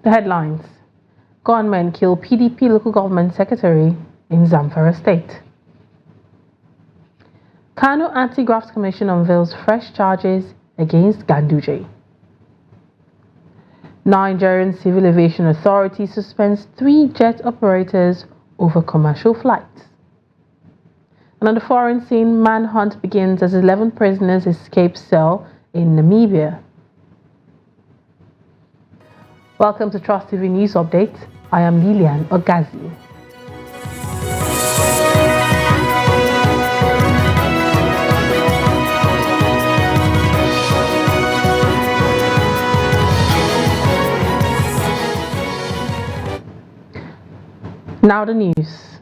The headlines: Gunmen kill PDP local government secretary in Zamfara state. Kano Anti-Graft Commission unveils fresh charges against Ganduje. Nigerian Civil Aviation Authority suspends 3 jet operators over commercial flights. And on the foreign scene, manhunt begins as 11 prisoners escape cell in Namibia. Welcome to Trust TV News Update. I am Lilian Ogazi. Now the news.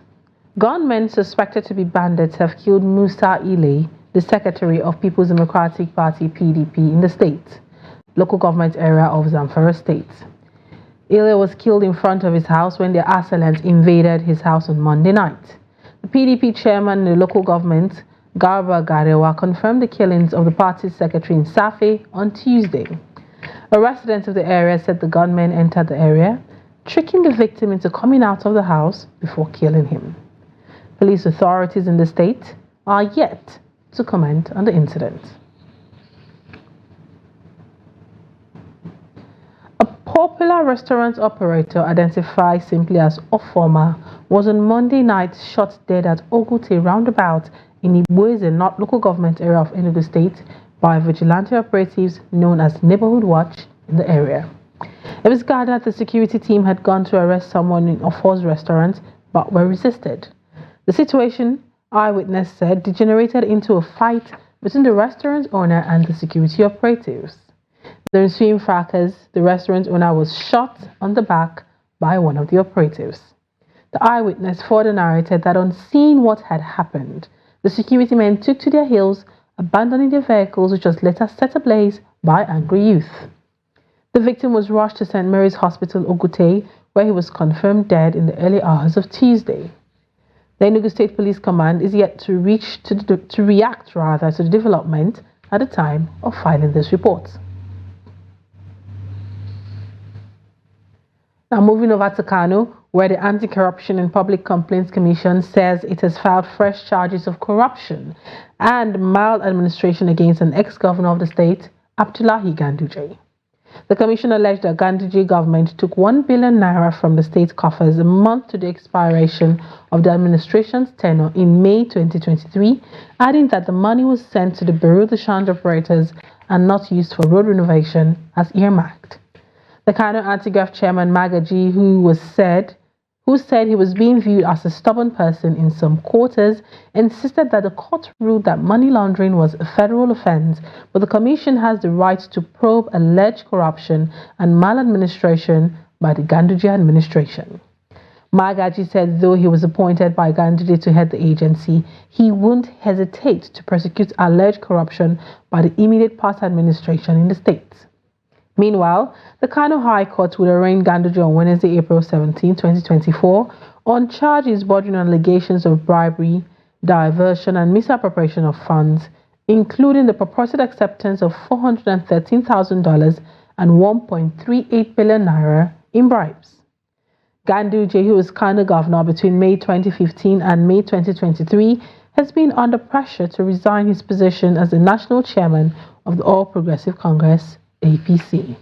Gunmen suspected to be bandits have killed Musa Ile, the secretary of People's Democratic Party PDP in the state, local government area of Zamfara state. Ile was killed in front of his house when the assailants invaded his house on Monday night. The PDP chairman in the local government, Garba Garewa, confirmed the killings of the party's secretary in Safe on Tuesday. A resident of the area said the gunmen entered the area, tricking the victim into coming out of the house before killing him. Police authorities in the state are yet to comment on the incident. A popular restaurant operator identified simply as Ofoma was on Monday night shot dead at Ogute roundabout in Ibueze, North local government area of Enugu State, by vigilante operatives known as Neighborhood Watch in the area. It was gathered the security team had gone to arrest someone in Ofo's restaurant but were resisted. The situation, eyewitness said, degenerated into a fight between the restaurant owner and the security operatives. The ensuing fracas, the restaurant owner was shot on the back by one of the operatives. The eyewitness further narrated that on seeing what had happened, the security men took to their heels, abandoning their vehicles, which was later set ablaze by angry youth. The victim was rushed to St. Mary's Hospital, Ogute, where he was confirmed dead in the early hours of Tuesday. The Enugu State Police Command is yet to react to the development at the time of filing this report. Now moving over to Kano, where the Anti-Corruption and Public Complaints Commission says it has filed fresh charges of corruption and maladministration against an ex-governor of the state, Abdullahi Ganduje. The commission alleged that Ganduje government took 1 billion naira from the state coffers a month to the expiration of the administration's tenure in May 2023, adding that the money was sent to the Bureau de Change operators and not used for road renovation as earmarked. The Kano Anti-Graft chairman Magaji, who said he was being viewed as a stubborn person in some quarters, insisted that the court ruled that money laundering was a federal offense, but the commission has the right to probe alleged corruption and maladministration by the Ganduje administration. Magaji said though he was appointed by Ganduje to head the agency, he won't hesitate to prosecute alleged corruption by the immediate past administration in the state. Meanwhile, the Kano High Court will arraign Ganduje on Wednesday, April 17, 2024, on charges bordering on allegations of bribery, diversion, and misappropriation of funds, including the purported acceptance of $413,000 and 1.38 billion naira in bribes. Ganduje, who was Kano governor between May 2015 and May 2023, has been under pressure to resign his position as the national chairman of the All Progressive Congress, APC.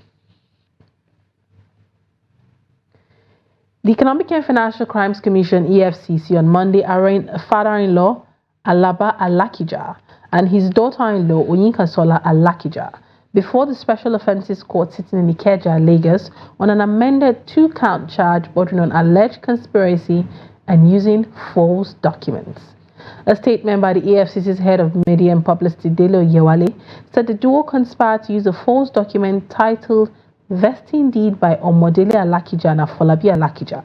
The Economic and Financial Crimes Commission, EFCC, on Monday arraigned a father-in-law, Alaba Alakija, and his daughter-in-law, Oyinkansola Alakija, before the Special Offences Court sitting in Ikeja, Lagos, on an amended 2-count charge bordering on alleged conspiracy and using false documents. A statement by the EFCC's head of media and publicity, Delo Yewale, said the duo conspired to use a false document titled Vesting Deed by Omodele Alakija and Afolabi Alakija,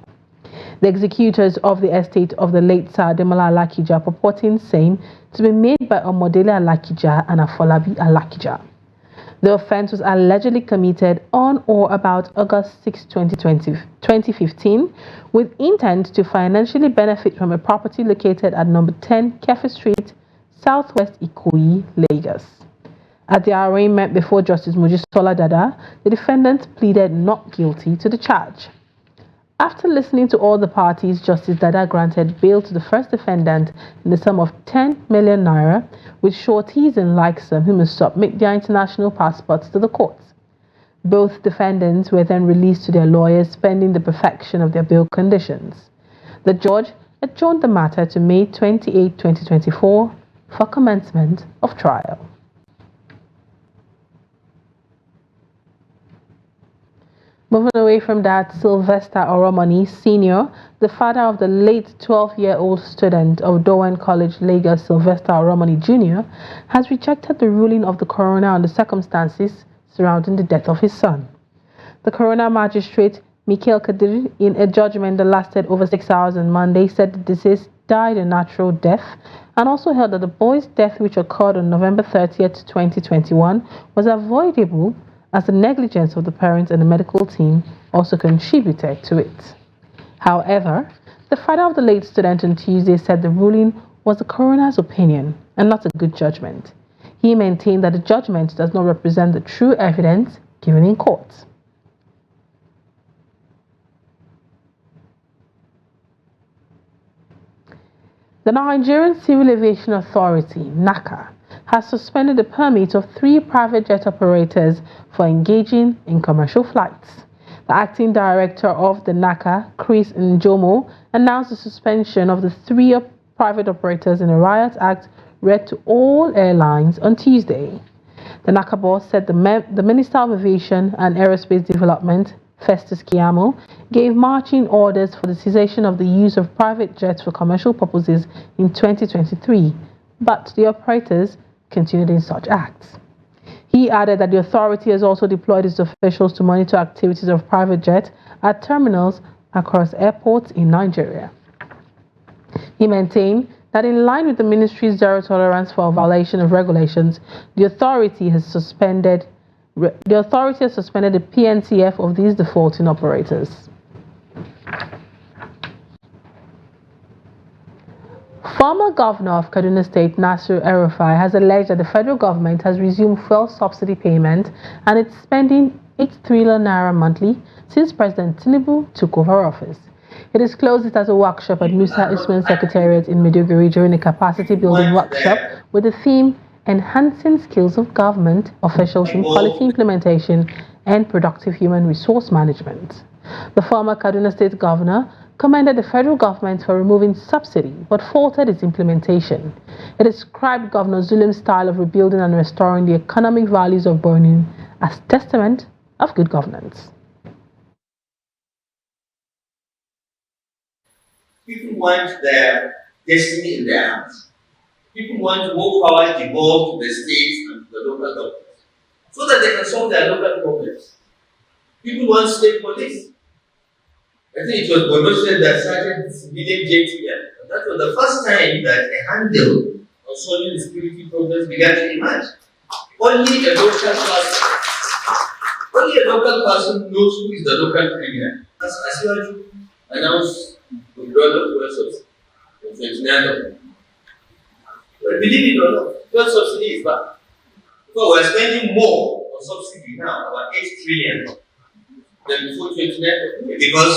the executors of the estate of the late Sir Demola Alakija, purporting same to be made by Omodele Alakija and Afolabi Alakija. The offense was allegedly committed on or about August 6, 2015, with intent to financially benefit from a property located at number 10 Kefi Street, Southwest Ikoyi, Lagos. At the arraignment before Justice Mojisola Dada, the defendant pleaded not guilty to the charge. After listening to all the parties, Justice Dada granted bail to the first defendant in the sum of 10 million naira, with sureties and likes who must submit their international passports to the court. Both defendants were then released to their lawyers pending the perfection of their bail conditions. The judge adjourned the matter to May 28, 2024 for commencement of trial. Moving away from that, Sylvester Romani Sr, the father of the late 12-year-old student of Dowen College, Lagos, Sylvester Romani Jr, has rejected the ruling of the coroner on the circumstances surrounding the death of his son. The coroner magistrate, Michael Kadir, in a judgment that lasted over 6 hours on Monday, said the deceased died a natural death and also held that the boy's death, which occurred on November 30th, 2021, was avoidable as the negligence of the parents and the medical team also contributed to it. However, the father of the late student on Tuesday said the ruling was the coroner's opinion and not a good judgment. He maintained that the judgment does not represent the true evidence given in court. The Nigerian Civil Aviation Authority, NACA, has suspended the permit of 3 private jet operators for engaging in commercial flights. The acting director of the NACA, Chris Njomo, announced the suspension of the 3 private operators in a riot act read to all airlines on Tuesday. The NACA boss said the Minister of Aviation and Aerospace Development, Festus Keyamo, gave marching orders for the cessation of the use of private jets for commercial purposes in 2023, but the operators continued in such acts. He added that the authority has also deployed its officials to monitor activities of private jets at terminals across airports in Nigeria. He maintained that in line with the ministry's zero tolerance for violation of regulations, the authority has suspended the PNCF of these defaulting operators. Former Governor of Kaduna State, Nasir El-Rufai, has alleged that the federal government has resumed fuel subsidy payment and it's spending 8 trillion naira monthly since President Tinubu took over office. He disclosed it as a workshop at Musa Usman Secretariat in Maiduguri during a capacity building workshop with the theme Enhancing Skills of Government Officials in Policy Implementation and Productive Human Resource Management. The former Kaduna State Governor commended the federal government for removing subsidy but faulted its implementation. It described Governor Zulum's style of rebuilding and restoring the economic values of Borno as testament of good governance. People want their destiny in their hands. People want more power devolved to the states and to the local governments so that they can solve their local problems. People want state police. I think it was Borno that started civilian JTL. And that was the first time that a handle on solving the security problems began to emerge. Only a local person knows who is the local criminal. As you announced withdrawal of fuel subsidy on 29th. But believe it or not, fuel subsidy is back. Because we are spending more on subsidy now, about 8 trillion than before 29th. Because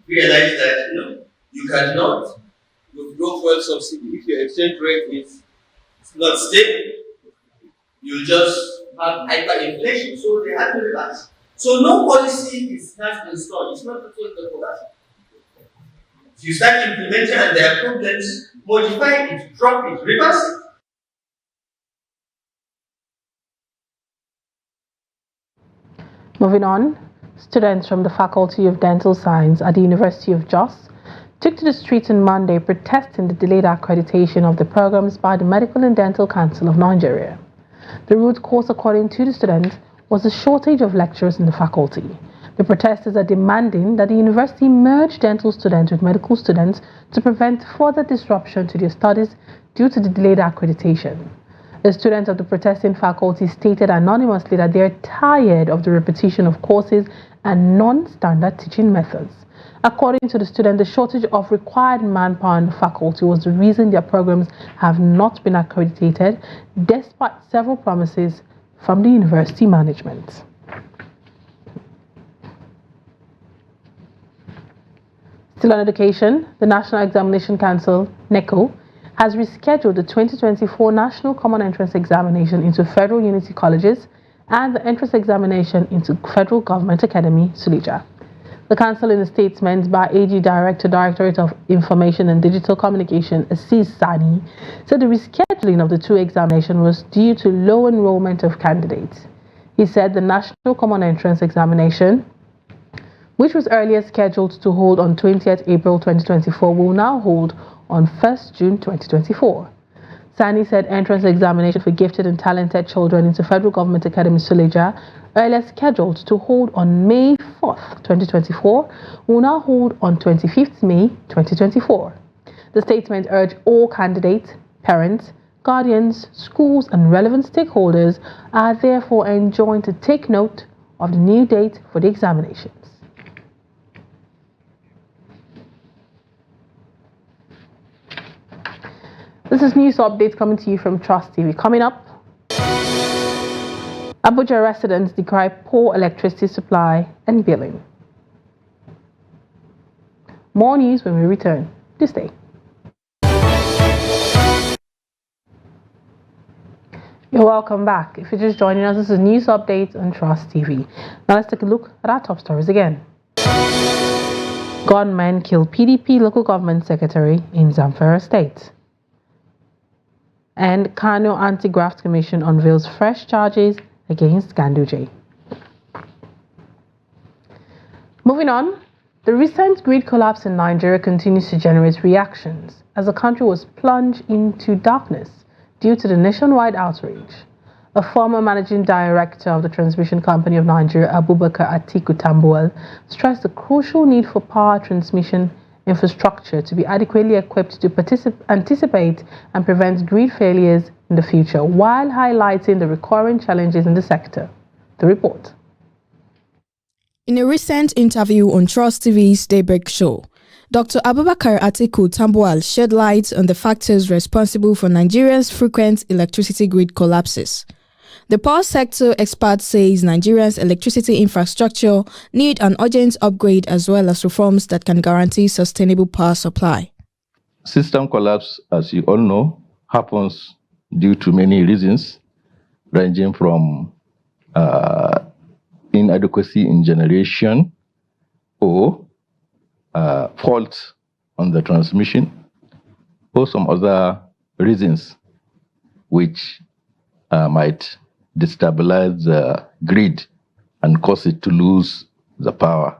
we realize that you cannot withdraw fuel subsidy if your exchange rate is not stable. You just have hyperinflation, so they have to relax. So no policy is cast in stone. It's not total controversy. If you start implementing and there are problems, modify it, drop it, reverse it. Moving on, students from the Faculty of Dental Science at the University of Jos took to the streets on Monday protesting the delayed accreditation of the programs by the Medical and Dental Council of Nigeria. The root cause, according to the students, was the shortage of lecturers in the faculty. The protesters are demanding that the university merge dental students with medical students to prevent further disruption to their studies due to the delayed accreditation. The students of the protesting faculty stated anonymously that they are tired of the repetition of courses and non-standard teaching methods. According to the student, the shortage of required manpower in the faculty was the reason their programs have not been accredited, despite several promises from the university management. Still on education, the National Examination Council, NECO, has rescheduled the 2024 National Common Entrance Examination into Federal Unity Colleges and the entrance examination into Federal Government Academy, Suleja. The Council, in a statement by AG Director, Directorate of Information and Digital Communication, Assis Sani, said the rescheduling of the two examinations was due to low enrollment of candidates. He said the National Common Entrance Examination, which was earlier scheduled to hold on 20th April 2024, will now hold on 1st June 2024. Sani said entrance examination for gifted and talented children into Federal Government Academy Suleja, earlier scheduled to hold on May 4th, 2024, will now hold on 25th May 2024. The statement urged all candidates, parents, guardians, schools and relevant stakeholders are therefore enjoined to take note of the new date for the examinations. This is news updates coming to you from Trust TV. Coming up, Abuja residents decry poor electricity supply and billing. More news when we return. This day. You're welcome back. If you're just joining us, this is news updates on Trust TV. Now let's take a look at our top stories again. Gunmen kill PDP local government secretary in Zamfara State. And Kano Anti-Graft Commission unveils fresh charges against Ganduje. Moving on, the recent grid collapse in Nigeria continues to generate reactions as the country was plunged into darkness due to the nationwide outrage. A former managing director of the transmission company of Nigeria, Abubakar Atiku Tambuwal, stressed the crucial need for power transmission infrastructure to be adequately equipped to anticipate and prevent grid failures in the future, while highlighting the recurring challenges in the sector. The report. In a recent interview on Trust TV's Daybreak Show, Dr. Abubakar Atiku Tambuwal shed light on the factors responsible for Nigeria's frequent electricity grid collapses. The power sector expert says Nigeria's electricity infrastructure need an urgent upgrade as well as reforms that can guarantee sustainable power supply. System collapse, as you all know, happens due to many reasons, ranging from inadequacy in generation or fault on the transmission or some other reasons which might destabilize the grid and cause it to lose the power.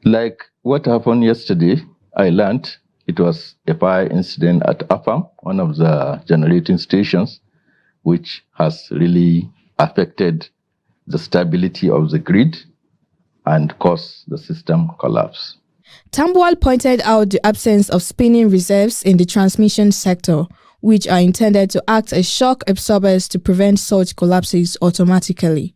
Like what happened yesterday, I learned it was a fire incident at Afam, one of the generating stations, which has really affected the stability of the grid and caused the system collapse. Tambuwal pointed out the absence of spinning reserves in the transmission sector, which are intended to act as shock absorbers to prevent such collapses automatically.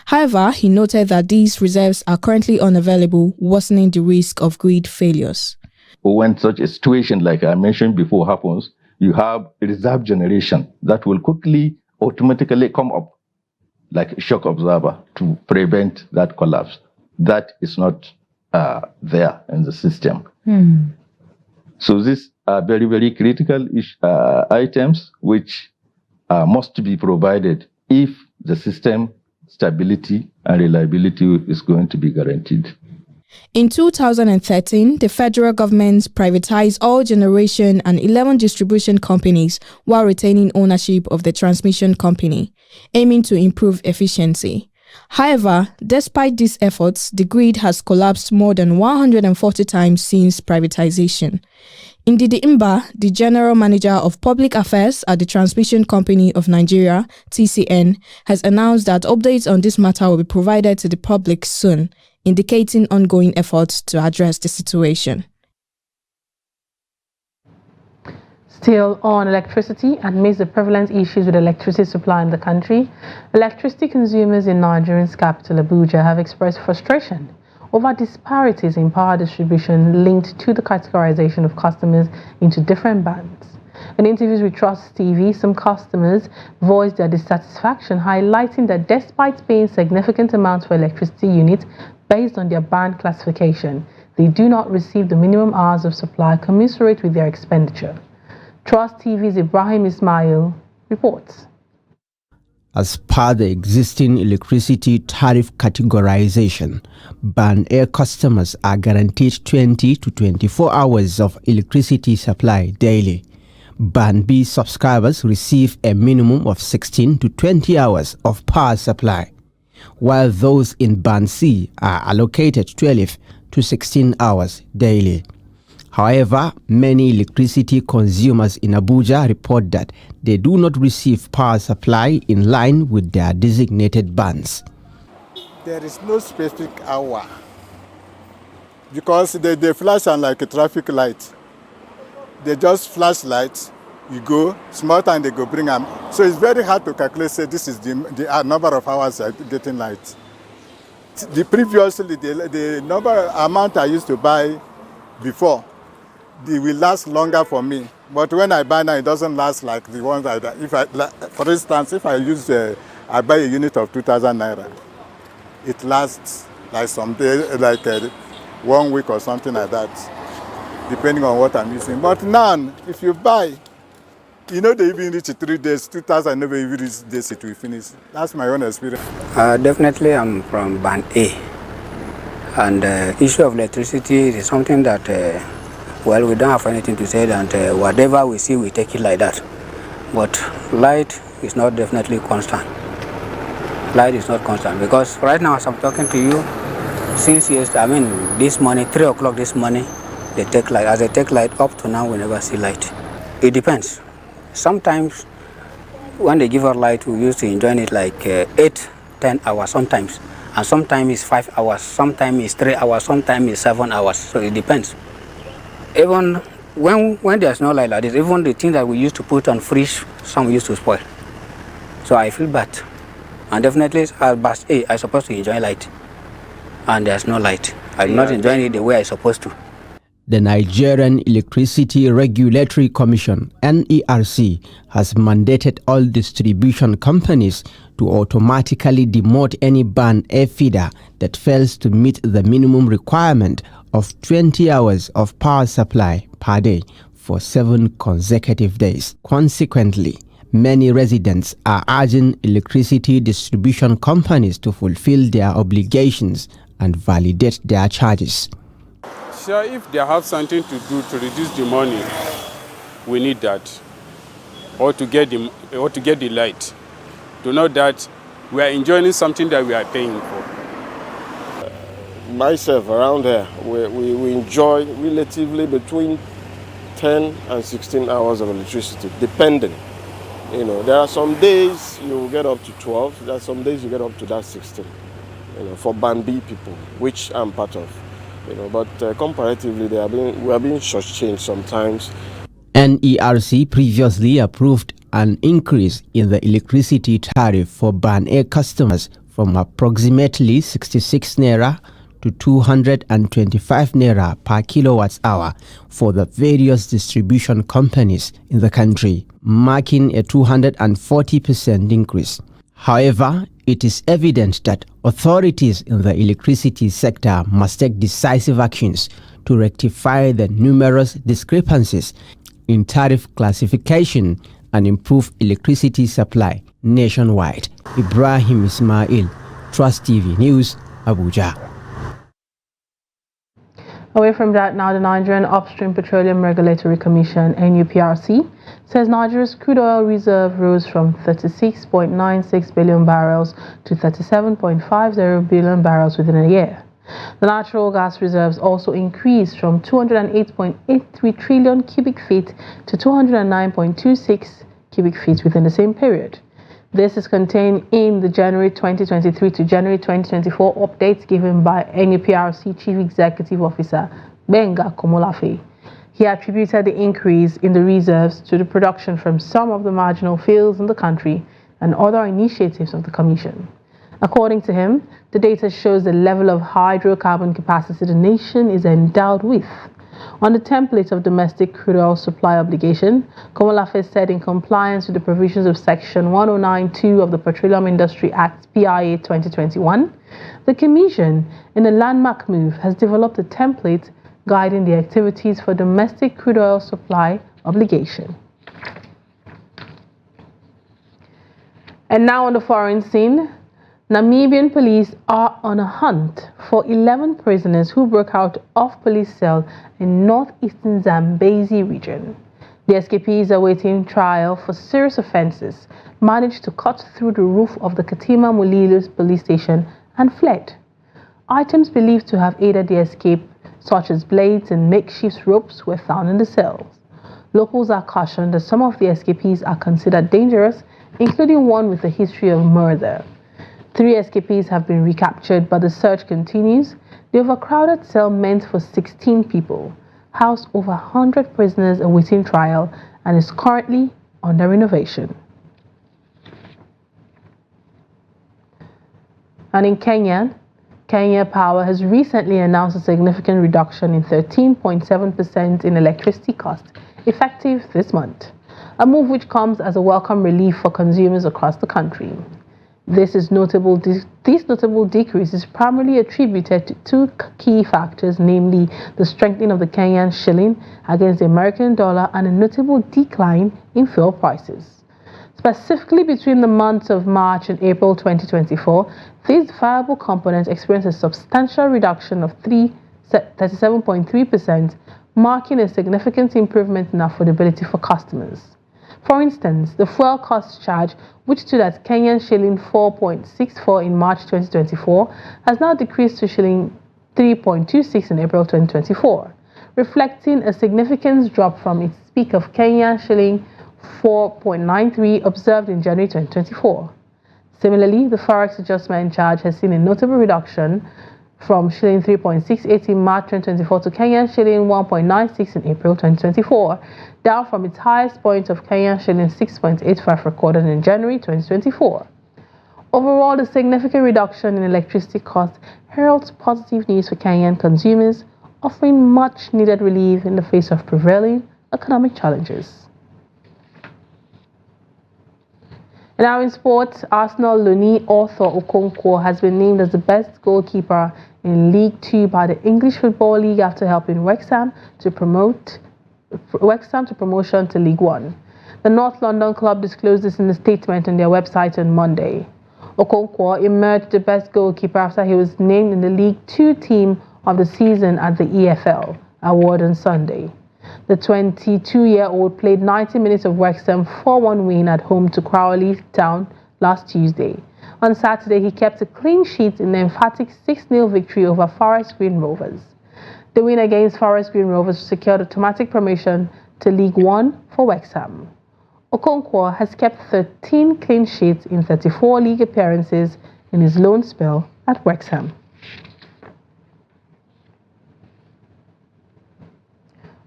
However, he noted that these reserves are currently unavailable, worsening the risk of grid failures. When such a situation like I mentioned before happens, you have a reserve generation that will quickly automatically come up like a shock absorber to prevent that collapse. That is not there in the system. So these are very, very critical items which must be provided if the system stability and reliability is going to be guaranteed. In 2013, the federal government privatized all generation and 11 distribution companies while retaining ownership of the transmission company, aiming to improve efficiency. However, despite these efforts, the grid has collapsed more than 140 times since privatization. Ndidi Imba, the General Manager of Public Affairs at the Transmission Company of Nigeria, TCN, has announced that updates on this matter will be provided to the public soon, indicating ongoing efforts to address the situation. Still on electricity, and amidst the prevalent issues with electricity supply in the country, electricity consumers in Nigeria's capital Abuja have expressed frustration over disparities in power distribution linked to the categorization of customers into different bands. In interviews with Trust TV, some customers voiced their dissatisfaction, highlighting that despite paying significant amounts for electricity units based on their band classification, they do not receive the minimum hours of supply commensurate with their expenditure. Trust TV's Ibrahim Ismail reports. As per the existing electricity tariff categorization, Band A customers are guaranteed 20 to 24 hours of electricity supply daily. Band B subscribers receive a minimum of 16 to 20 hours of power supply, while those in Band C are allocated 12 to 16 hours daily. However, many electricity consumers in Abuja report that they do not receive power supply in line with their designated bands. There is no specific hour because they flash on like a traffic light. They just flash lights, you go, small time they go bring them. So it's very hard to calculate, say this is the number of hours I'm getting light. Previously, the amount I used to buy before, they will last longer for me. But when I buy now, it doesn't last like the ones for instance, if I buy a unit of 2,000 naira, it lasts like some day, like 1 week or something like that, depending on what I'm using. But now, if you buy, they even reach 3 days, 2,000 never even reach days it will finish. That's my own experience. Definitely, I'm from Band A, and the issue of electricity is something that. Well, we don't have anything to say, and whatever we see, we take it like that. But light is not definitely constant. Light is not constant because right now, as I'm talking to you, since this morning, 3 o'clock this morning, they take light. As they take light, up to now, we never see light. It depends. Sometimes, when they give us light, we used to enjoy it like 8, 10 hours sometimes. And sometimes it's 5 hours, sometimes it's 3 hours, sometimes it's 7 hours. So it depends. Even when there's no light like this, even the things that we used to put on fridge, some used to spoil. So I feel bad. And definitely, as Band A, I'm supposed to enjoy light. And there's no light. I'm not enjoying it the way I'm supposed to. The Nigerian Electricity Regulatory Commission, NERC, has mandated all distribution companies to automatically demote any Band A feeder that fails to meet the minimum requirement of 20 hours of power supply per day for 7 consecutive days. Consequently, many residents are urging electricity distribution companies to fulfill their obligations and validate their charges. Sure, if they have something to do to reduce the money, we need that, or to get the light, to know that we are enjoying something that we are paying for. Myself around here, we enjoy relatively between 10 and 16 hours of electricity, depending. There are some days you get up to 12. There are some days you get up to that 16. For Band B people, which I'm part of. But comparatively, we are being shortchanged sometimes. NERC previously approved an increase in the electricity tariff for Band A customers from approximately 66 naira to 225 naira per kilowatt hour for the various distribution companies in the country, marking a 240% increase. However, it is evident that authorities in the electricity sector must take decisive actions to rectify the numerous discrepancies in tariff classification and improve electricity supply nationwide. Ibrahim Ismail, Trust TV News, Abuja. Away from that now, the Nigerian Upstream Petroleum Regulatory Commission, NUPRC, says Nigeria's crude oil reserve rose from 36.96 billion barrels to 37.50 billion barrels within a year. The natural gas reserves also increased from 208.83 trillion cubic feet to 209.26 cubic feet within the same period. This is contained in the January 2023 to January 2024 updates given by NUPRC Chief Executive Officer Benga Komolafe. He attributed the increase in the reserves to the production from some of the marginal fields in the country and other initiatives of the Commission. According to him, the data shows the level of hydrocarbon capacity the nation is endowed with. On the template of domestic crude oil supply obligation, Komolafe said in compliance with the provisions of Section 109(2) of the Petroleum Industry Act PIA 2021, the Commission, in a landmark move, has developed a template guiding the activities for domestic crude oil supply obligation. And now on the foreign scene, Namibian police are on a hunt for 11 prisoners who broke out of police cell in northeastern Zambezi region. The escapees awaiting trial for serious offenses managed to cut through the roof of the Katima Mulilo police station and fled. Items believed to have aided the escape, such as blades and makeshift ropes, were found in the cells. Locals are cautioned that some of the escapees are considered dangerous, including one with a history of murder. 3 escapees have been recaptured, but the search continues. The overcrowded cell meant for 16 people housed over 100 prisoners awaiting trial and is currently under renovation. And in Kenya Power has recently announced a significant reduction in 13.7% in electricity costs, effective this month, a move which comes as a welcome relief for consumers across the country. This notable decrease is primarily attributed to 2 key factors, namely the strengthening of the Kenyan shilling against the American dollar and a notable decline in fuel prices. Specifically between the months of March and April 2024, these variable components experienced a substantial reduction of 37.3%, marking a significant improvement in affordability for customers. For instance, the fuel cost charge, which stood at Kenyan shilling 4.64 in March 2024, has now decreased to shilling 3.26 in April 2024, reflecting a significant drop from its peak of Kenyan shilling 4.93 observed in January 2024. Similarly, the forex adjustment charge has seen a notable reduction from shilling 3.68 in March 2024 to Kenyan shilling 1.96 in April 2024, down from its highest point of Kenyan shilling 6.85 recorded in January 2024. Overall, the significant reduction in electricity costs heralds positive news for Kenyan consumers, offering much needed relief in the face of prevailing economic challenges. And now in sports, Arsenal loanee Arthur Okonkwo has been named as the best goalkeeper in League 2 by the English Football League after helping Wrexham to promotion to League 1. The North London club disclosed this in a statement on their website on Monday. Okonkwo emerged the best goalkeeper after he was named in the League 2 team of the season at the EFL award on Sunday. The 22-year-old played 90 minutes of Wrexham's 4-1 win at home to Crawley Town last Tuesday. On Saturday, he kept a clean sheet in the emphatic 6-0 victory over Forest Green Rovers. The win against Forest Green Rovers secured automatic promotion to League 1 for Wrexham. Okonkwo has kept 13 clean sheets in 34 league appearances in his loan spell at Wrexham.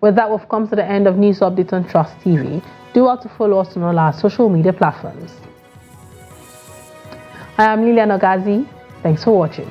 With that, we've come to the end of News Update on Trust TV. Do well to follow us on all our social media platforms. I am Lilian Ogazi. Thanks for watching.